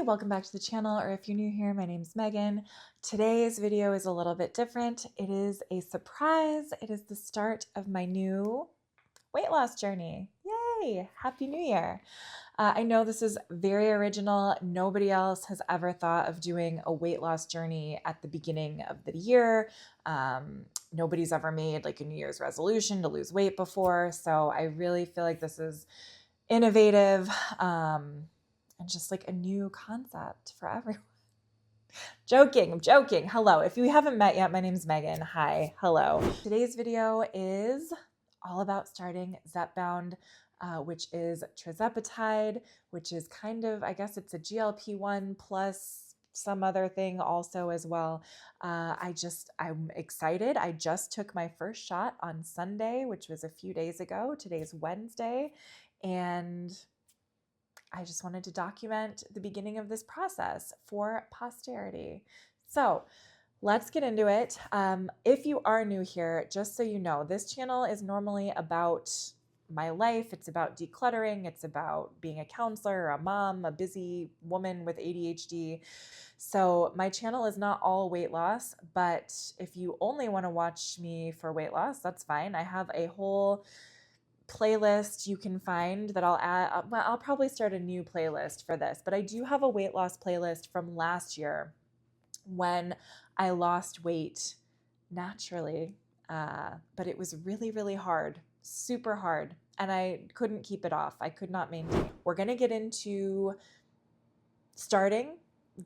welcome back to the channel, or if you're new here, my name's Megan. Today's video is a little bit different. It is a surprise. It is the start of my new weight loss journey. Yay! Happy New Year. I know this is very original. Nobody else has ever thought of doing a weight loss journey at the beginning of the year. Nobody's ever made like a New Year's resolution to lose weight before. So I really feel like this is innovative. And just like a new concept for everyone. I'm joking. Hello. If you haven't met yet, my name's Megan. Hi. Hello. Today's video is all about starting Zepbound, which is Tirzepatide, which is kind of, I guess it's a GLP-1 plus some other thing also as well. I'm excited. I just took my first shot on Sunday, which was a few days ago. Today's Wednesday. And I just wanted to document the beginning of this process for posterity. So let's get into it. If you are new here, just so you know, this channel is normally about my life. It's about decluttering. It's about being a counselor, a mom, a busy woman with ADHD. So my channel is not all weight loss, but if you only want to watch me for weight loss, that's fine. I have a whole playlist you can find that I'll add. Well, I'll probably start a new playlist for this, but I do have a weight loss playlist from last year when I lost weight naturally. But it was really, really hard, super hard. And I couldn't keep it off. I could not maintain. We're going to get into starting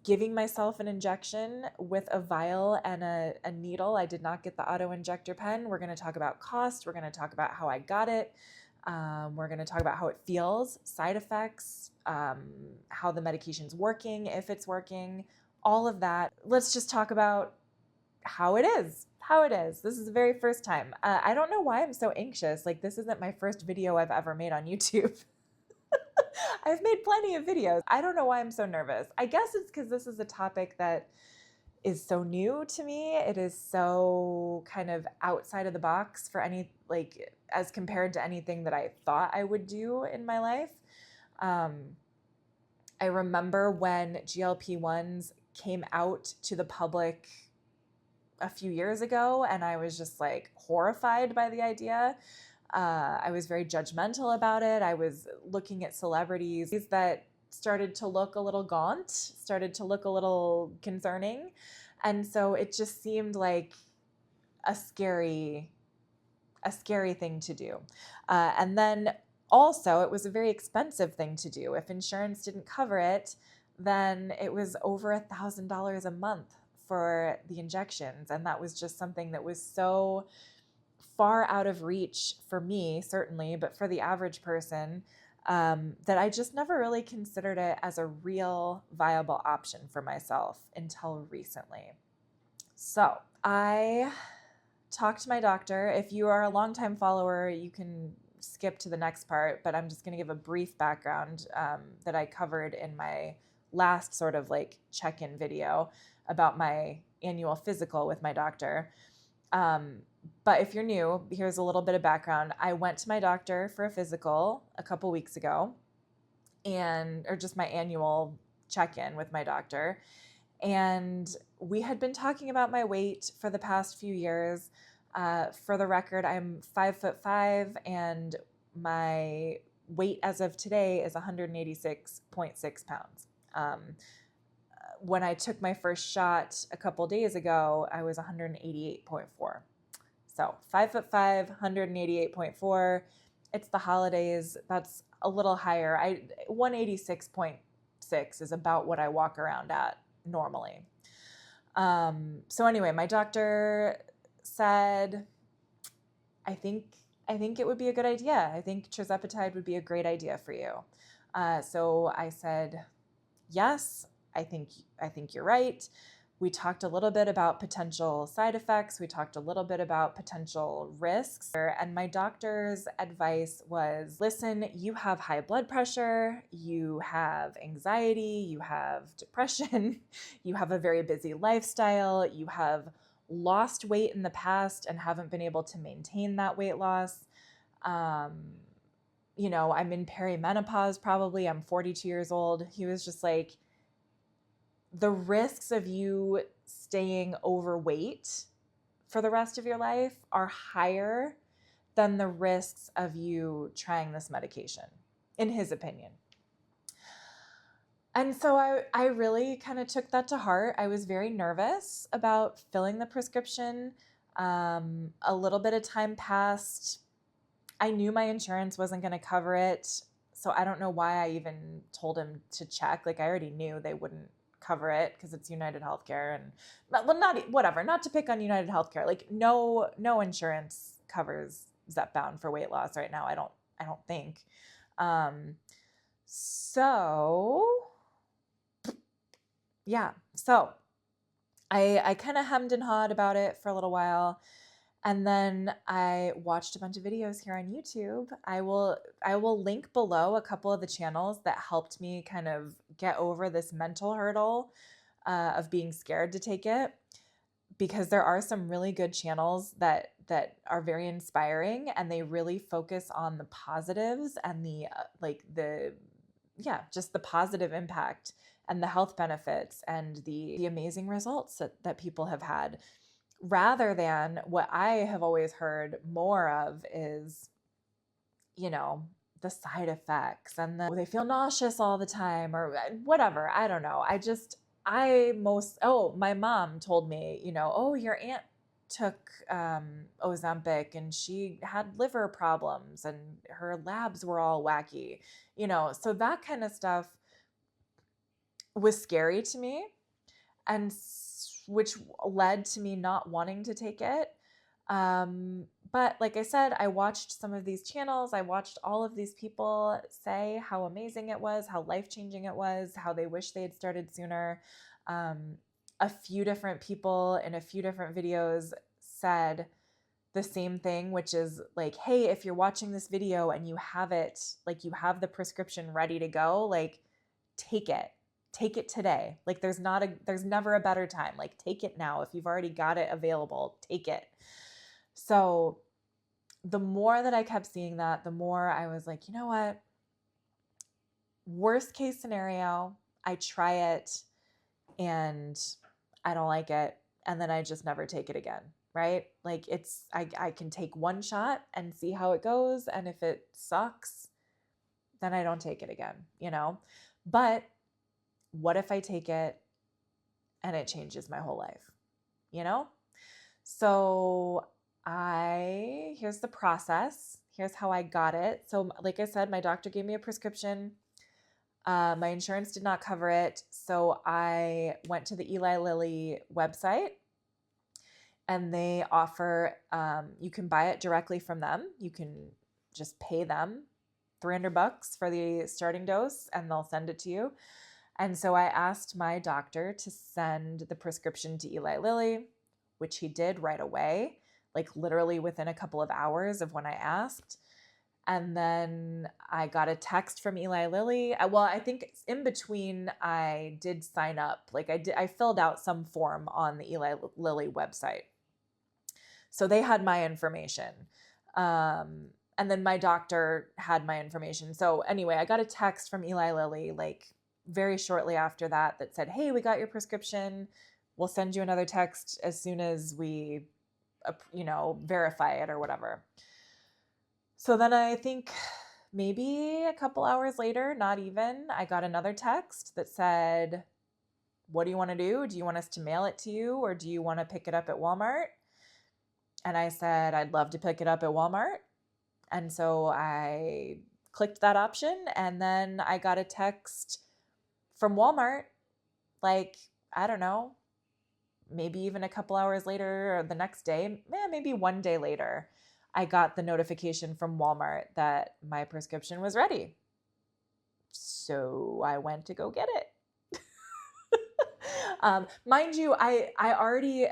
giving myself an injection with a vial and a needle. I did not get the auto injector pen. We're going to talk about cost. We're going to talk about how I got it. We're going to talk about how it feels, side effects, how the medication's working, if it's working, all of that. Let's just talk about how it is. This is the very first time. I don't know why I'm so anxious. Like, this isn't my first video I've ever made on YouTube. I've made plenty of videos. I don't know why I'm so nervous. I guess it's because this is a topic that is so new to me. It is so kind of outside of the box for any, like, as compared to anything that I thought I would do in my life. I remember when GLP-1s came out to the public a few years ago, and I was just like horrified by the idea. I was very judgmental about it. I was looking at celebrities that started to look a little gaunt, started to look a little concerning. And so it just seemed like a scary thing to do. And then also it was a very expensive thing to do. If insurance didn't cover it, then it was over $1,000 a month for the injections. And that was just something that was so far out of reach for me, certainly, but for the average person, that I just never really considered it as a real viable option for myself until recently. So I talked to my doctor. If you are a longtime follower, you can skip to the next part, but I'm just going to give a brief background that I covered in my last sort of like check-in video about my annual physical with my doctor. But if you're new, here's a little bit of background. I went to my doctor for a physical a couple weeks ago, or just my annual check-in with my doctor. And we had been talking about my weight for the past few years. For the record, I'm 5'5", and my weight as of today is 186.6 pounds. When I took my first shot a couple days ago, I was 188.4. So 5'5", 188.4. It's the holidays. That's a little higher. 186.6 is about what I walk around at normally. So anyway, my doctor said, I think it would be a good idea. I think Tirzepatide would be a great idea for you. So I said, yes, I think you're right. We talked a little bit about potential side effects. We talked a little bit about potential risks. And my doctor's advice was, listen, you have high blood pressure, you have anxiety, you have depression, you have a very busy lifestyle, you have lost weight in the past and haven't been able to maintain that weight loss. I'm in perimenopause probably. I'm 42 years old. He was just like, the risks of you staying overweight for the rest of your life are higher than the risks of you trying this medication, in his opinion. And so I really kind of took that to heart. I was very nervous about filling the prescription. A little bit of time passed. I knew my insurance wasn't going to cover it. So I don't know why I even told him to check. Like, I already knew they wouldn't cover it because it's United Healthcare, and well, not to pick on United Healthcare. Like, no insurance covers Zepbound for weight loss right now. I don't think. So yeah. So I kind of hemmed and hawed about it for a little while. And then I watched a bunch of videos here on YouTube. I will link below a couple of the channels that helped me kind of get over this mental hurdle of being scared to take it, because there are some really good channels that are very inspiring, and they really focus on the positives and just the positive impact and the health benefits and the amazing results that people have had, rather than what I have always heard more of is, the side effects and they feel nauseous all the time or whatever. I don't know. My mom told me, your aunt took Ozempic and she had liver problems and her labs were all wacky, so that kind of stuff was scary to me, and which led to me not wanting to take it. But like I said, I watched some of these channels. I watched all of these people say how amazing it was, how life-changing it was, how they wish they had started sooner. A few different people in a few different videos said the same thing, which is like, hey, if you're watching this video and you have it, like you have the prescription ready to go, like take it today. Like there's never a better time. Like take it now. If you've already got it available, take it. So the more that I kept seeing that, the more I was like, you know what? Worst case scenario, I try it and I don't like it, and then I just never take it again, right? Like I can take one shot and see how it goes, and if it sucks, then I don't take it again, But what if I take it and it changes my whole life, So here's the process. Here's how I got it. So like I said, my doctor gave me a prescription. My insurance did not cover it. So I went to the Eli Lilly website, and they offer, you can buy it directly from them. You can just pay them $300 for the starting dose and they'll send it to you. And so I asked my doctor to send the prescription to Eli Lilly, which he did right away, like literally within a couple of hours of when I asked. And then I got a text from Eli Lilly. I think in between I did sign up. Like I filled out some form on the Eli Lilly website. So they had my information. And then my doctor had my information. So anyway, I got a text from Eli Lilly like very shortly after that said, hey, we got your prescription. We'll send you another text as soon as we, verify it or whatever. So then I think maybe a couple hours later, not even, I got another text that said, what do you want to do? Do you want us to mail it to you, or do you want to pick it up at Walmart? And I said, I'd love to pick it up at Walmart. And so I clicked that option, and then I got a text from Walmart, like, I don't know, maybe even a couple hours later or the next day, maybe one day later, I got the notification from Walmart that my prescription was ready. So I went to go get it. Mind you, I already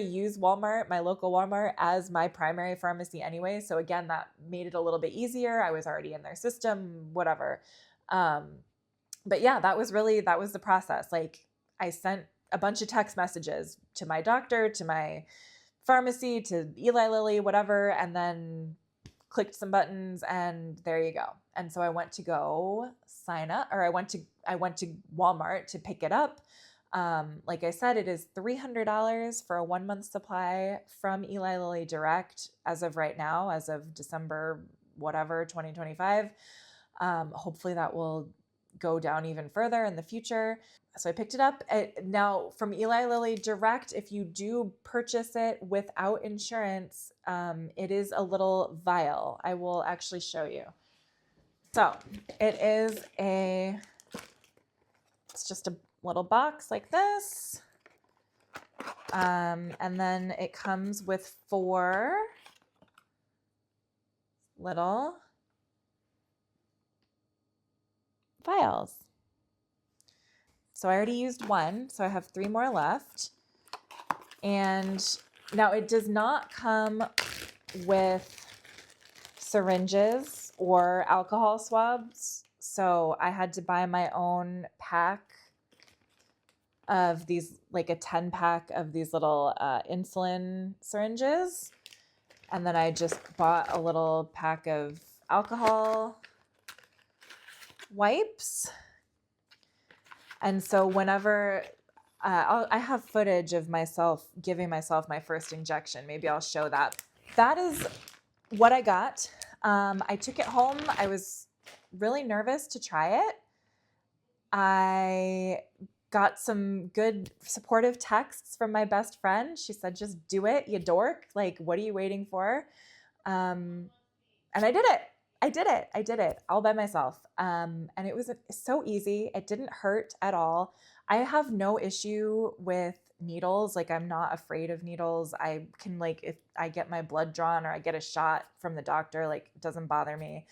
use Walmart, my local Walmart, as my primary pharmacy anyway. So again, that made it a little bit easier. I was already in their system, whatever. But yeah, that was the process. Like I sent a bunch of text messages to my doctor, to my pharmacy, to Eli Lilly, whatever, and then clicked some buttons, and there you go. And so I went to go sign up, or I went to Walmart to pick it up. Like I said, it is $300 for a 1 month supply from Eli Lilly Direct as of right now, as of December, whatever, 2025. Hopefully that will go down even further in the future. So I picked it up. Now from Eli Lilly Direct, if you do purchase it without insurance, it is a little vial. I will actually show you. So it's just a little box like this. And then it comes with 4 little vials. So I already used 1, so I have 3 more left. And now it does not come with syringes or alcohol swabs. So I had to buy my own pack of these, like a 10 pack of these little insulin syringes. And then I just bought a little pack of alcohol wipes. And so whenever I have footage of myself giving myself my first injection, maybe I'll show that. That is what I got. I took it home. I was really nervous to try it. I got some good supportive texts from my best friend. She said, just do it, you dork. Like, what are you waiting for? And I did it. I did it all by myself. And it was so easy. It didn't hurt at all. I have no issue with needles. Like, I'm not afraid of needles. I can, like, if I get my blood drawn or I get a shot from the doctor, like, it doesn't bother me.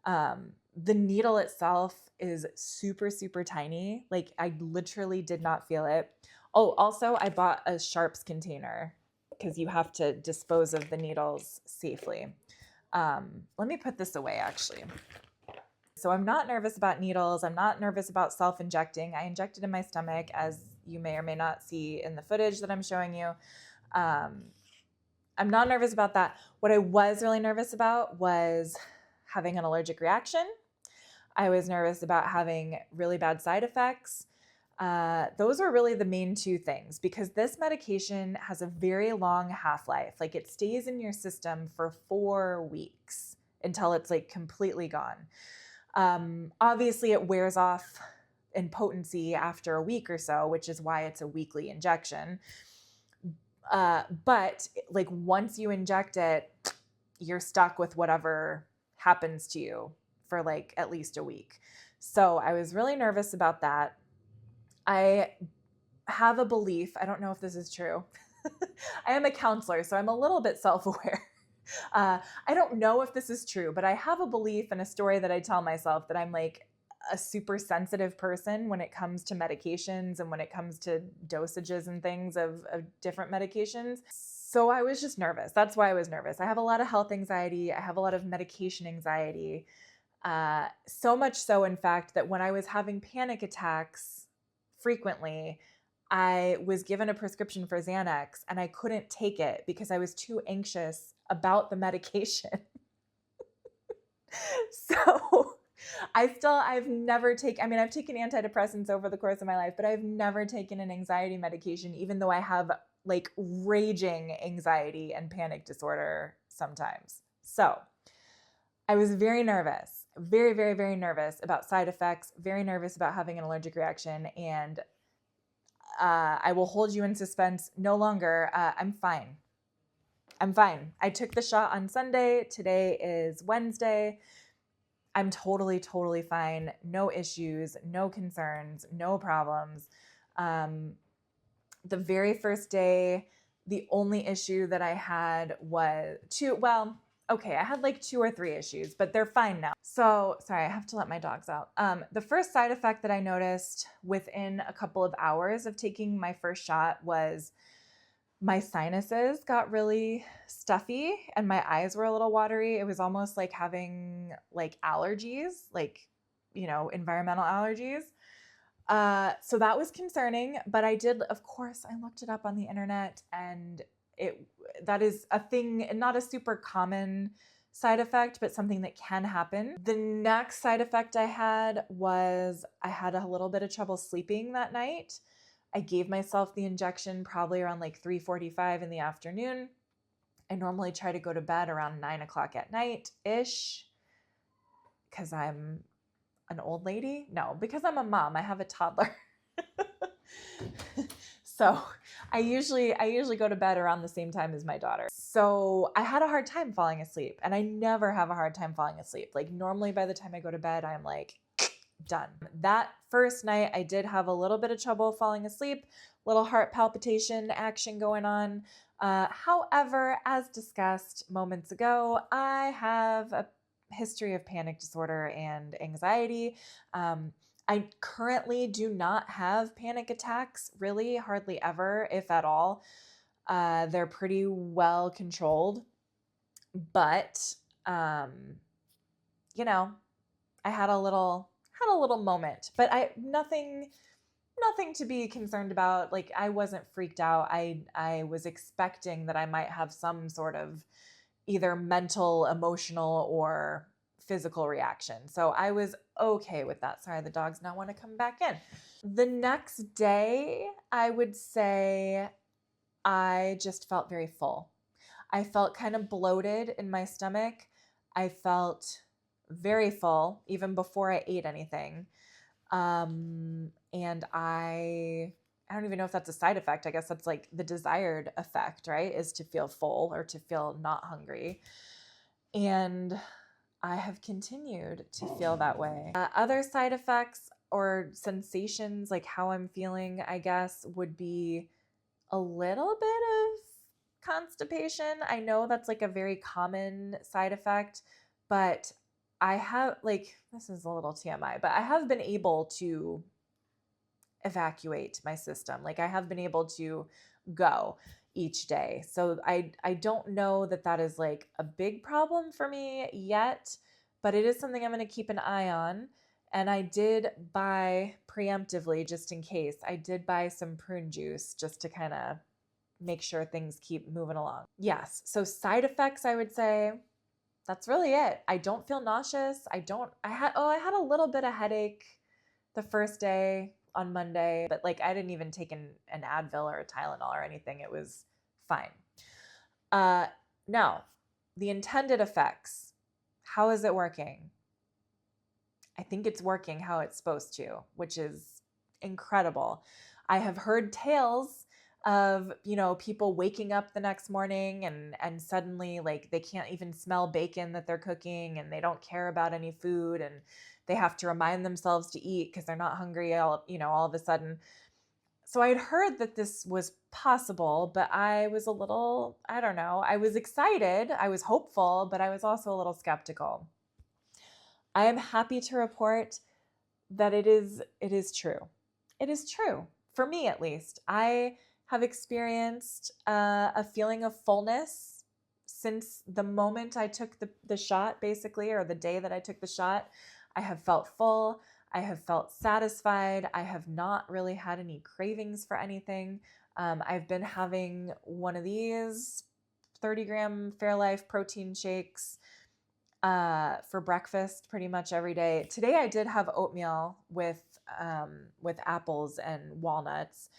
The needle itself is super, super tiny. Like, I literally did not feel it. Oh, also I bought a sharps container because you have to dispose of the needles safely. Let me put this away actually. So I'm not nervous about needles. I'm not nervous about self-injecting. I injected in my stomach, as you may or may not see in the footage that I'm showing you. I'm not nervous about that. What I was really nervous about was having an allergic reaction. I was nervous about having really bad side effects. Those are really the main 2 things, because this medication has a very long half-life. Like, it stays in your system for 4 weeks until it's like completely gone. Obviously it wears off in potency after a week or so, which is why it's a weekly injection. But like, once you inject it, you're stuck with whatever happens to you for like at least a week. So I was really nervous about that. I have a belief, I don't know if this is true. I am a counselor, so I'm a little bit self-aware. I don't know if this is true, but I have a belief and a story that I tell myself that I'm like a super sensitive person when it comes to medications and when it comes to dosages and things of different medications. So I was just nervous. That's why I was nervous. I have a lot of health anxiety. I have a lot of medication anxiety. So much so, in fact, that when I was having panic attacks frequently, I was given a prescription for Xanax and I couldn't take it because I was too anxious about the medication. So I've never taken, I mean, I've taken antidepressants over the course of my life, but I've never taken an anxiety medication, even though I have like raging anxiety and panic disorder sometimes. So I was very nervous, very, very, very nervous about side effects, very nervous about having an allergic reaction. And I will hold you in suspense no longer. I'm fine. I'm fine. I took the shot on Sunday. Today is Wednesday. I'm totally, totally fine. No issues, no concerns, no problems. The very first day, the only issue that I had was I had like 2 or 3 issues, but they're fine now. So, sorry, I have to let my dogs out. The first side effect that I noticed within a couple of hours of taking my first shot was my sinuses got really stuffy and my eyes were a little watery. It was almost like having like allergies, like, environmental allergies. So that was concerning, but I looked it up on the internet, and that is a thing, not a super common side effect, but something that can happen. The next side effect I had was I had a little bit of trouble sleeping that night. I gave myself the injection probably around like 3:45 in the afternoon. I normally try to go to bed around 9 o'clock at night-ish because I'm an old lady. No, because I'm a mom. I have a toddler. So I usually go to bed around the same time as my daughter. So I had a hard time falling asleep, and I never have a hard time falling asleep. Like normally by the time I go to bed, I'm like done. That first night I did have a little bit of trouble falling asleep, little heart palpitation action going on. However, as discussed moments ago, I have a history of panic disorder and anxiety. I currently do not have panic attacks, really, hardly ever, if at all. They're pretty well controlled, but you know, I had a little moment, but nothing to be concerned about. Like I wasn't freaked out. I was expecting that I might have some sort of either mental, emotional, or physical reaction. So I was okay with that. Sorry, the dogs now want to come back in. The next day, I would say I just felt very full. I felt kind of bloated in my stomach. I felt very full even before I ate anything. And I don't even know if that's a side effect. I guess that's like the desired effect, right? Is to feel full or to feel not hungry. And I have continued to feel that way. Other side effects or sensations, like how I'm feeling, I guess, would be a little bit of constipation. I know that's like a very common side effect, but I have, like, this is a little TMI, but I have been able to evacuate my system. Like I have been able to go each day. So I don't know that that is like a big problem for me yet, but it is something I'm going to keep an eye on. And I did buy preemptively, just in case, I did buy some prune juice just to kind of make sure things keep moving along. Yes. So side effects, I would say that's really it. I don't feel nauseous. I had a little bit of headache the first day on Monday, but like I didn't even take an Advil or a Tylenol or anything. It was fine. Now, the intended effects. How is it working? I think it's working how it's supposed to, which is incredible. I have heard tales of, people waking up the next morning and suddenly like they can't even smell bacon that they're cooking and they don't care about any food and they have to remind themselves to eat because they're not hungry all of a sudden. So I'd heard that this was possible, but I was a little, I don't know, I was excited, I was hopeful, but I was also a little skeptical. I am happy to report that it is true. It is true, for me at least. I have experienced a feeling of fullness since the moment I took the shot, basically, or the day that I took the shot. I have felt full. I have felt satisfied. I have not really had any cravings for anything. I've been having one of these 30-gram Fairlife protein shakes for breakfast pretty much every day. Today I did have oatmeal with apples and walnuts,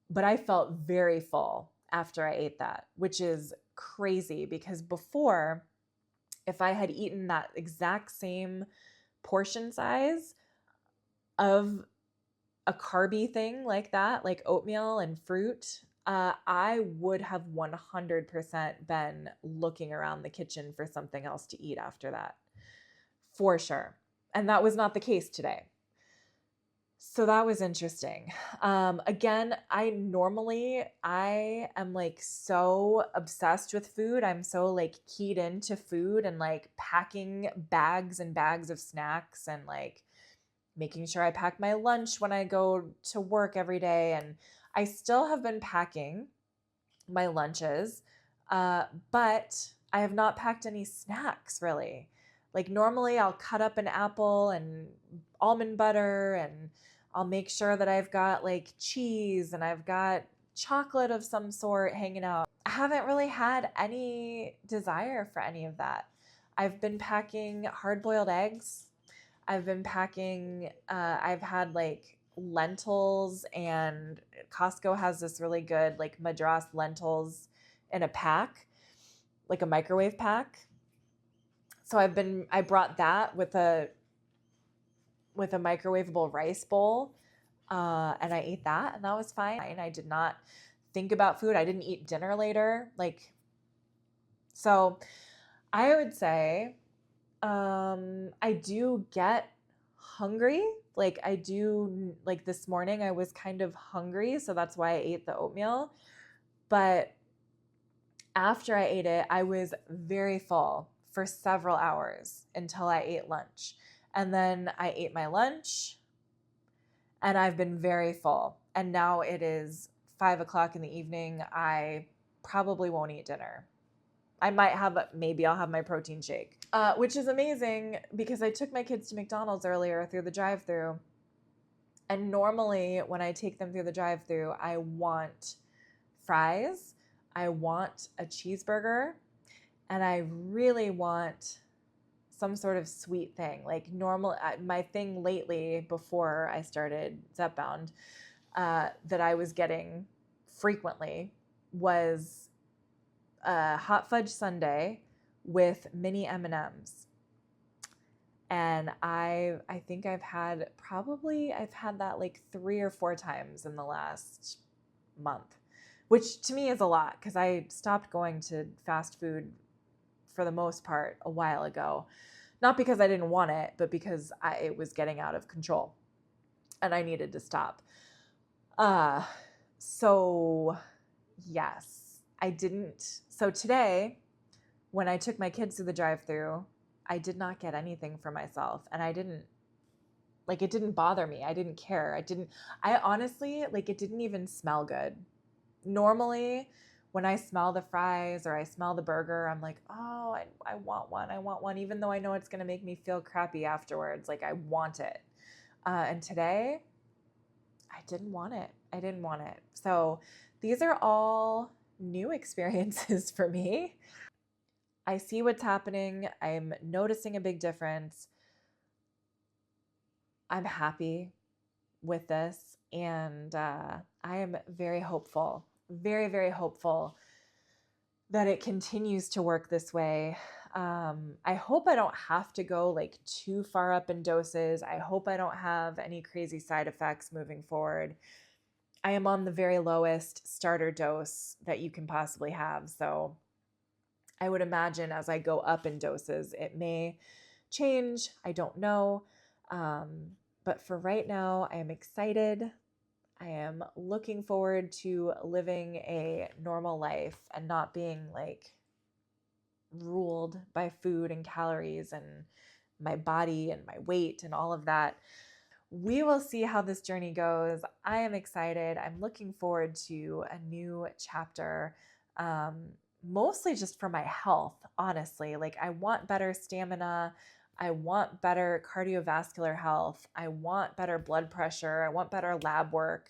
but I felt very full after I ate that, which is crazy because before, if I had eaten that exact same portion size of a carby thing like that, like oatmeal and fruit, I would have 100% been looking around the kitchen for something else to eat after that, for sure. And that was not the case today. So that was interesting. Again, I am like so obsessed with food. I'm so like keyed into food and like packing bags and bags of snacks and like making sure I pack my lunch when I go to work every day. And I still have been packing my lunches, but I have not packed any snacks really. Like normally I'll cut up an apple and almond butter and I'll make sure that I've got like cheese and I've got chocolate of some sort hanging out. I haven't really had any desire for any of that. I've been packing hard-boiled eggs. I've been packing, I've had like lentils, and Costco has this really good like Madras lentils in a pack, like a microwave pack. So I brought that with a microwavable rice bowl, and I ate that, and that was fine. And I did not think about food. I didn't eat dinner later. So I would say, I do get hungry. Like this morning I was kind of hungry, so that's why I ate the oatmeal. But after I ate it, I was very full for several hours until I ate lunch. And then I ate my lunch, and I've been very full. And now it is 5 o'clock in the evening. I probably won't eat dinner. Maybe I'll have my protein shake, which is amazing because I took my kids to McDonald's earlier through the drive-thru. And normally when I take them through the drive-thru, I want fries, I want a cheeseburger, and I really want some sort of sweet thing. Like my thing lately before I started Zepbound, that I was getting frequently was a hot fudge sundae with mini M&Ms. And I think I've had that like 3 or 4 times in the last month, which to me is a lot because I stopped going to fast food for the most part a while ago. Not because I didn't want it, but because it was getting out of control and I needed to stop. So yes. I didn't. So today, when I took my kids to the drive-thru, I did not get anything for myself. And it didn't bother me. I didn't care. I honestly, it didn't even smell good. Normally, when I smell the fries or I smell the burger, I'm like, oh, I want one. I want one, even though I know it's going to make me feel crappy afterwards. Like, I want it. And today, I didn't want it. I didn't want it. So these are all new experiences for me. I see what's happening. I'm noticing a big difference. I'm happy with this, and I am very hopeful, very, very hopeful that it continues to work this way. I hope I don't have to go too far up in doses. I hope I don't have any crazy side effects moving forward. I am on the very lowest starter dose that you can possibly have. So I would imagine as I go up in doses, it may change. I don't know. But for right now, I am excited. I am looking forward to living a normal life and not being ruled by food and calories and my body and my weight and all of that. We will see how this journey goes. I am excited. I'm looking forward to a new chapter, mostly just for my health, honestly. I want better stamina. I want better cardiovascular health. I want better blood pressure. I want better lab work.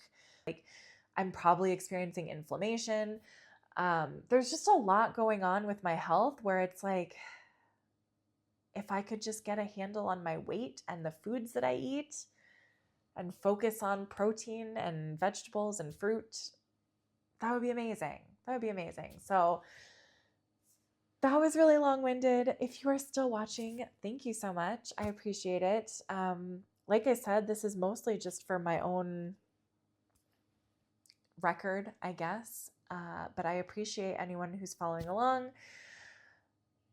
I'm probably experiencing inflammation. There's just a lot going on with my health where it's if I could just get a handle on my weight and the foods that I eat and focus on protein and vegetables and fruit, that would be amazing. That would be amazing. So that was really long-winded. If you are still watching, thank you so much. I appreciate it. Like I said, this is mostly just for my own record, I guess. But I appreciate anyone who's following along.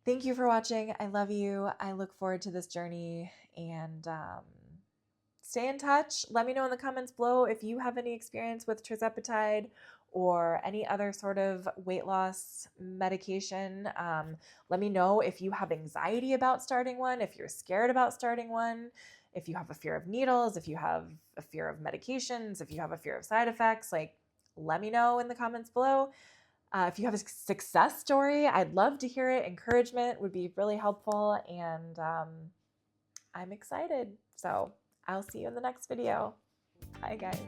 Thank you for watching. I love you. I look forward to this journey, and stay in touch. Let me know in the comments below if you have any experience with Tirzepatide or any other sort of weight loss medication. Let me know if you have anxiety about starting one, if you're scared about starting one, if you have a fear of needles, if you have a fear of medications, if you have a fear of side effects. Let me know in the comments below. If you have a success story, I'd love to hear it. Encouragement would be really helpful, and I'm excited. So I'll see you in the next video. Bye, guys.